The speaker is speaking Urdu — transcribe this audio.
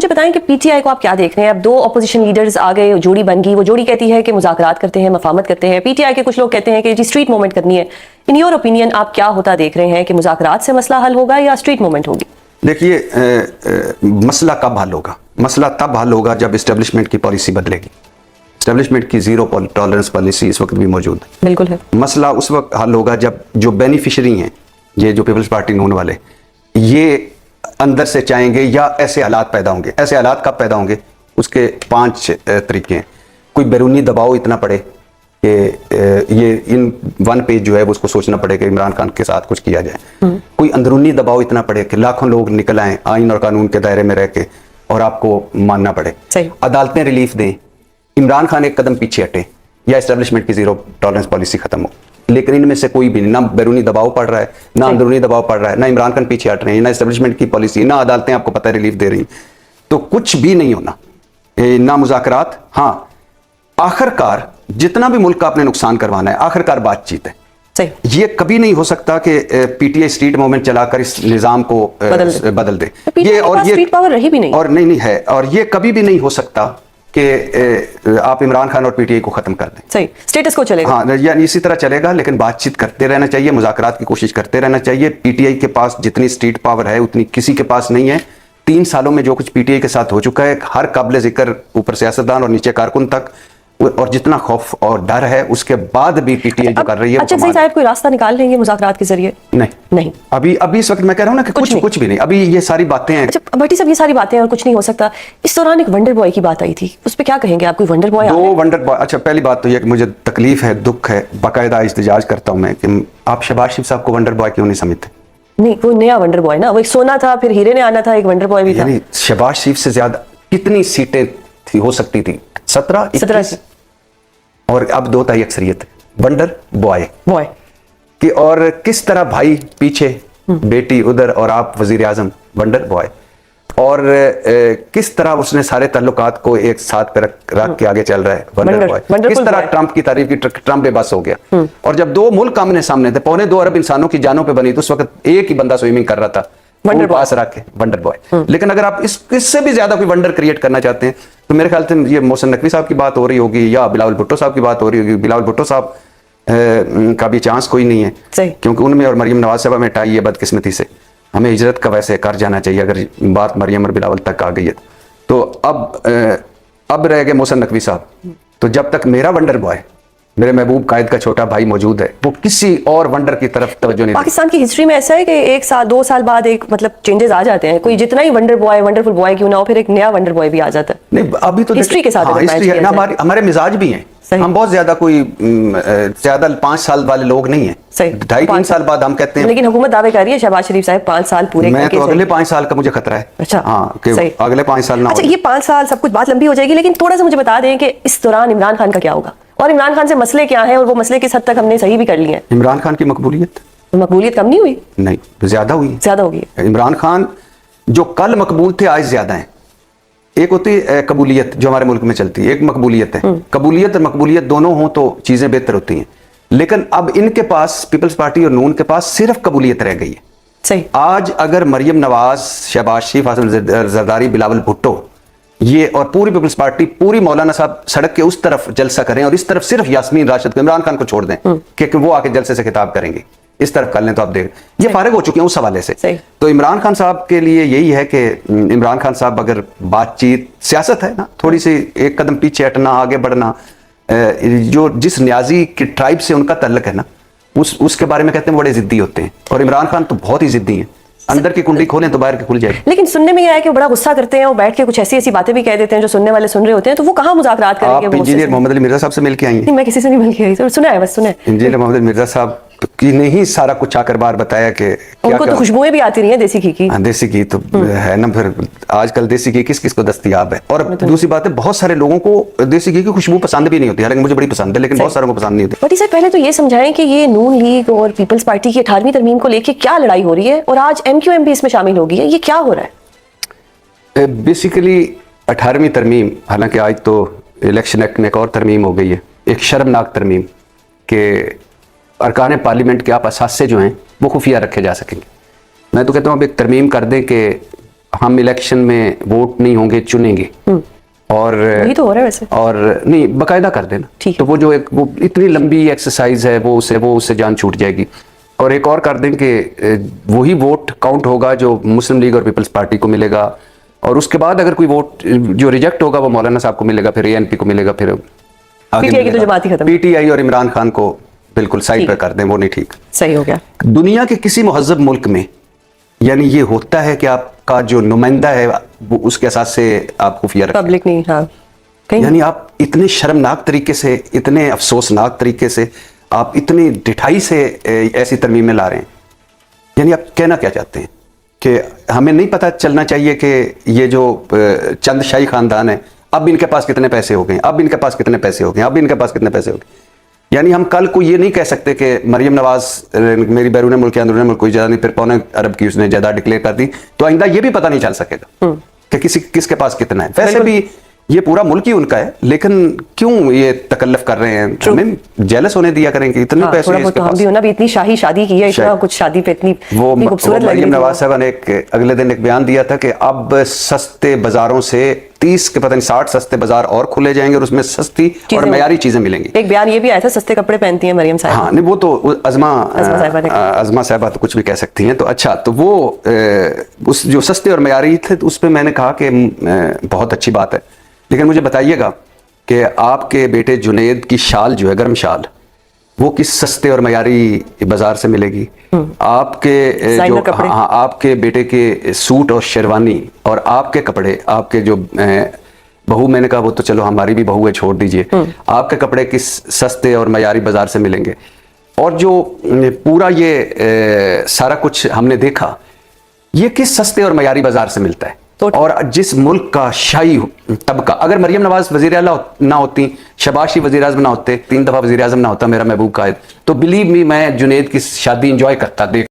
مجھے بتائیں کہ پی ٹی آئی کو آپ کیا دیکھ رہے ہیں؟ اب 2 اپوزیشن لیڈرز آ گئے, جوڑی بن گئی. وہ جوڑی کہتی ہے کہ مذاکرات کرتے ہیں, مفاہمت کرتے ہیں. پی ٹی آئی کے کچھ لوگ کہتے ہیں کہ جی اسٹریٹ موومنٹ کرنی ہے. ان یور اوپینین آپ کیا ہوتا دیکھ رہے ہیں کہ مذاکرات سے مسئلہ حل ہوگا یا اسٹریٹ موومنٹ ہوگی؟ دیکھیے, مسئلہ کب حل ہوگا؟ مسئلہ تب حل ہوگا جب اسٹیبلشمنٹ کی پالیسی بدلے گی. اسٹیبلشمنٹ کی زیرو ٹالرنس پالیسی اس وقت بھی موجود ہے. بالکل ہے. مسئلہ اس وقت حل ہوگا جب جو بینیفیشری ہیں, یہ جو پیپلز پارٹی نون والے, یہ اندر سے چاہیں گے یا ایسے حالات پیدا ہوں گے. ایسے حالات کب پیدا ہوں گے؟ اس کے 5 طریقے ہیں. کوئی بیرونی دباؤ اتنا پڑے کہ یہ ان 1 پیج جو ہے وہ اس کو سوچنا پڑے کہ عمران خان کے ساتھ کچھ کیا جائے. کوئی اندرونی دباؤ اتنا پڑے کہ لاکھوں لوگ نکل آئیں آئین اور قانون کے دائرے میں رہ کے اور آپ کو ماننا پڑے. عدالتیں ریلیف دیں, عمران خان ایک قدم پیچھے ہٹے, یا اسٹیبلشمنٹ کی زیرو ٹالرنس پالیسی ختم ہو. لیکن ان میں سے کوئی بھی نہیں, نہ بیرونی دباؤ پڑ رہا ہے, نہ اندرونی دباؤ پڑ رہا ہے, نہ عمران خان پیچھے ہٹ رہے ہیں, نہ اسٹیبلشمنٹ کی پالیسی, نہ عدالتیں آپ کو پتہ ریلیف دے رہی ہیں. تو کچھ بھی نہیں ہونا, نہ مذاکرات. ہاں, آخر کار جتنا بھی ملک کا آپ نے نقصان کروانا ہے, آخر کار بات چیت ہے. یہ کبھی نہیں ہو سکتا کہ P T I street movement چلا کر اس نظام کو بدل دے. یہ اور یہ پاور رہی بھی نہیں, اور نہیں ہے, اور یہ کبھی بھی نہیں ہو سکتا کہ آپ عمران خان اور پی ٹی آئی کو ختم کر دیں. صحیح, اسٹیٹس کو چلے گا. ہاں, یعنی اسی طرح چلے گا, لیکن بات چیت کرتے رہنا چاہیے, مذاکرات کی کوشش کرتے رہنا چاہیے. پی ٹی آئی کے پاس جتنی اسٹریٹ پاور ہے اتنی کسی کے پاس نہیں ہے. 3 سالوں میں جو کچھ پی ٹی آئی کے ساتھ ہو چکا ہے, ہر قابل ذکر اوپر سیاستدان اور نیچے کارکن تک, اور جتنا خوف اور ڈر ہے اس کے بعد بھی پی ٹی آئی جو کر رہی ہے. اچھا صحیح صاحب, کوئی راستہ نکال لیں گے مذاکرات کے ذریعے؟ نہیں, ابھی اس وقت میں کہہ رہا ہوں نا کہ کچھ بھی نہیں. ابھی یہ ساری باتیں ہیں. اچھا بھٹی صاحب, یہ ساری باتیں اور کچھ نہیں ہو سکتا. اس دوران ایک ونڈر بوائے کی بات آئی تھی, اس پہ کیا کہیں گے آپ؟ کوئی ونڈر بوائے؟ 2 wonder boy. اچھا, پہلی بات تو یہ کہ مجھے تکلیف ہے, دکھ ہے, باقاعدہ احتجاج کرتا ہوں میں کہ آپ شہباز شریف صاحب کو ونڈر بوائے کیوں نہیں سمجھتے؟ نہیں, وہ نیا ونڈر بوائے نا, وہ ایک سونا تھا, پھر ہیرے نے آنا تھا, ایک ونڈر بوائے بھی تھا. یعنی شہباز شریف سے زیادہ کتنی سیٹیں ہو سکتی تھی؟ 17 اور اب 2 تہائی اکثریت. ونڈر بوائے کہ, اور کس طرح بھائی پیچھے, بیٹی ادھر اور آپ وزیر اعظم, ونڈر بوائے. اور کس طرح اس نے سارے تعلقات کو ایک ساتھ پہ رکھ کے آگے چل رہا ہے, ونڈر بوائے. کس طرح ٹرمپ کی تعریف کی, ٹرمپ بے بس ہو گیا. اور جب 2 ملک آمنے سامنے تھے, 2.25 ارب انسانوں کی جانوں پہ بنی, تو اس وقت ایک ہی بندہ سوئمنگ کر رہا تھا, پاس رکھ کے, ونڈر بوائے. لیکن اگر آپ اس سے بھی زیادہ کوئی ونڈر کریٹ کرنا چاہتے ہیں تو میرے خیال سے یہ محسن نقوی صاحب کی بات ہو رہی ہوگی, یا بلاول بھٹو صاحب کی بات ہو رہی ہوگی. بلاول بھٹو صاحب کا بھی چانس کوئی نہیں ہے, کیونکہ ان میں اور مریم نواز صاحبہ میں ٹائی ہے بدقسمتی سے. ہمیں ہجرت کا ویسے کر جانا چاہیے اگر بات مریم اور بلاول تک آ گئی ہے. تو اب رہ گئے محسن نقوی صاحب. تو جب تک میرا ونڈر بوائے, میرے محبوب قائد کا چھوٹا بھائی موجود ہے, وہ کسی اور ونڈر کی طرف توجہ نہیں. پاکستان کی ہسٹری میں ایسا ہے کہ 1 سال 2 سال بعد ایک مطلب چینجز آ جاتے ہیں. کوئی جتنا ہی ونڈر بوائے, ونڈرفل بوائے کیوں نہ ہو, پھر ایک نیا ونڈر بوائے بھی آ جاتا ہے. نہیں, ابھی تو ہسٹری کے ساتھ ہمارے مزاج بھی ہیں. ہم بہت زیادہ کوئی زیادہ 5 سال والے لوگ نہیں ہیں. 2.5-3 سال بعد ہم کہتے ہیں. لیکن حکومت دعوے کر رہی ہے شہباز شریف صاحب 5 سال پورے. میں تو اگلے 5 سال کا مجھے خطرہ ہے. اچھا, ہاں, کہ اگلے 5 سال نہ ہو. اچھا, یہ 5 سال سب کچھ بات لمبی ہو جائے گی, لیکن تھوڑا سا مجھے بتا دیں کہ اس دوران عمران خان کا کیا ہوگا, اور عمران خان سے مسئلے کیا ہیں, اور وہ مسئلے کس حد تک ہم نے صحیح بھی کر لیے ہیں. عمران خان کی مقبولیت کم نہیں ہوئی؟ نہیں, زیادہ ہوئی. زیادہ ہوگی. عمران خان جو کل مقبول تھے آج زیادہ ہیں. ایک ہوتی ہے قبولیت جو ہمارے ملک میں چلتی ہے, ایک مقبولیت ہے. قبولیت اور مقبولیت دونوں ہوں تو چیزیں بہتر ہوتی ہیں, لیکن اب ان کے پاس, پیپلز پارٹی اور نون کے پاس صرف قبولیت رہ گئی ہے. صحیح. آج اگر مریم نواز, شہباز شریف, حسن زرداری, بلاول بھٹو, یہ اور پوری پیپلز پارٹی, پوری مولانا صاحب سڑک کے اس طرف جلسہ کریں, اور اس طرف صرف یاسمین راشد کو, عمران خان کو چھوڑ دیں کہ وہ آ کے جلسے سے خطاب کریں گے, اس طرف کر لیں, تو آپ دیکھ یہ فارغ ہو چکے ہیں اس حوالے سے. تو عمران خان صاحب کے لیے یہی ہے کہ عمران خان صاحب اگر بات چیت, سیاست ہے نا, تھوڑی سی ایک قدم پیچھے ہٹنا, آگے بڑھنا, جو جس نیازی کی ٹرائب سے ان کا تعلق ہے نا, اس کے بارے میں کہتے ہیں بڑے ضدی ہوتے ہیں. اور عمران خان تو بہت ہی ضدی ہیں, اندر کی کنڈی کھولیں تو باہر کی کھل جائے. لیکن سننے میں یہ ہے کہ بڑا غصہ کرتے ہیں, اور بیٹھ کے کچھ ایسی باتیں بھی کہہ دیتے ہیں جو سننے والے سن رہے ہوتے ہیں, تو وہ کہاں مذاکرات کریں گے؟ آپ انجینئر محمد علی مرزا صاحب سے مل کے آئی ہیں؟ میں کسی سے نہیں مل کے آئی, سنا ہے بس, سنا ہے. انجینئر محمد علی مرزا صاحب کی نے ہی سارا کچھ آ کر بار بتایا کہ ان کو تو خوشبوئیں بھی آتی رہی ہیں دیسی گھی کی. دیسی گھی تو ہے نا, پھر آج کل دیسی گھی کس کس کو دستیاب ہے. اور دوسری بات ہے, بہت سارے لوگوں کو دیسی گھی کی خوشبو پسند بھی نہیں ہوتی, حالانکہ مجھے بڑی پسند ہے, لیکن بہت ساروں کو پسند نہیں ہوتی. بٹی صاحب, پہلے تو یہ سمجھائیں کہ یہ نون لیگ اور پیپلز پارٹی کی 18ویں ترمیم کو لے کے کیا لڑائی ہو رہی ہے, اور آج ایم کیو ایم بھی اس میں شامل ہو گئی ہے, یہ کیا ہو رہا ہے؟ بیسیکلی 18ویں ترمیم, حالانکہ آج تو الیکشن ایکٹ میں ایک اور ترمیم ہو گئی ہے, ایک شرمناک ترمیم کہ ارکان پارلیمنٹ کے آپ اثاثے جو ہیں وہ خفیہ رکھے جا سکیں گے. میں تو کہتا ہوں اب ایک ترمیم کر دیں کہ ہم الیکشن میں ووٹ نہیں ہوں گے, چنیں گے, اور وہی تو ہو رہا ہے ویسے. اور نہیں باقاعدہ کر دینا, ٹھیک ہے. تو وہ جو ایک وہ اتنی لمبی ایکسرسائز ہے وہ اس سے جان چھوٹ جائے گی. اور ایک اور کر دیں کہ وہی ووٹ کاؤنٹ ہوگا جو مسلم لیگ اور پیپلز پارٹی کو ملے گا, اور اس کے بعد اگر کوئی ووٹ جو ریجیکٹ ہوگا وہ مولانا صاحب کو ملے گا, پھر ANP کو ملے گا, پھر PTI کی تو جماعت ہی ختم. PTI اور عمران خان کو بالکل سائڈ پہ کر دیں, وہ نہیں ٹھیک. صحیح ہو گیا. دنیا کے کسی مہذب ملک میں یعنی یہ ہوتا ہے کہ آپ کا جو نمائندہ ہے وہ اس کے اساس سے آپ خفیہ رکھیں, پبلک نہیں. ہاں یعنی آپ اتنے شرمناک طریقے سے, اتنے افسوسناک طریقے سے, آپ اتنی ڈٹھائی سے ایسی ترمیمیں لا رہے ہیں. یعنی آپ کہنا کیا چاہتے ہیں کہ ہمیں نہیں پتہ چلنا چاہیے کہ یہ جو چند شاہی خاندان ہے اب ان کے پاس کتنے پیسے ہو گئے, اب ان کے پاس کتنے پیسے ہو گئے, اب ان کے پاس کتنے پیسے ہو گئے. یعنی ہم کل کو یہ نہیں کہہ سکتے کہ مریم نواز میری بیرون ملک یا اندرون ملک کوئی جگہ نہیں, پھر 2.25 ارب کی اس نے جائیداد ڈکلیئر کر دی, تو آئندہ یہ بھی پتہ نہیں چل سکے گا کہ کس کے پاس کتنا ہے. ویسے بھی یہ پورا ملک ہی ان کا ہے, لیکن کیوں یہ تکلف کر رہے ہیں, ہمیں جیلس ہونے دیا کریں کہ اتنے پیسے ہیں اس کے ہم پاس. بھی ہونا بھی اتنی شاہی شادی کی ہے, اتنا کچھ شادی پہ اتنی خوبصورت لگ رہی مریم تھی. نواز صاحبہ نے اگلے دن ایک بیان دیا تھا کہ اب سستے بازاروں سے 30 کے پتہ نہیں 60 سستے بازار اور کھلے جائیں گے اور اس میں سستی اور معیاری چیزیں ملیں گی. ایک بیان یہ بھی آیا تھا سستے کپڑے پہنتی ہیں مریم صاحب. ہاں نہیں وہ تو عظما صاحبہ تو کچھ بھی کہہ سکتی ہیں. تو اچھا, تو وہ اس جو سستے اور معیاری تھے اس پہ میں نے کہا کہ بہت اچھی بات ہے, لیکن مجھے بتائیے گا کہ آپ کے بیٹے جنید کی شال جو ہے گرم شال وہ کس سستے اور معیاری بازار سے ملے گی. آپ کے جو آپ کے بیٹے کے سوٹ اور شیروانی اور آپ کے کپڑے, آپ کے جو بہو, میں نے کہا وہ تو چلو ہماری بھی بہو ہے چھوڑ دیجئے, آپ کے کپڑے کس سستے اور معیاری بازار سے ملیں گے. اور جو پورا یہ سارا کچھ ہم نے دیکھا یہ کس سستے اور معیاری بازار سے ملتا ہے. اور جس ملک کا شاہی طبقہ, اگر مریم نواز وزیر اعلیٰ نہ ہوتی, شہباز شریف وزیر اعظم نہ ہوتے, 3 دفعہ وزیر اعظم نہ ہوتا میرا محبوب قائد, تو بلیو می میں جنید کی شادی انجوائے کرتا دیکھ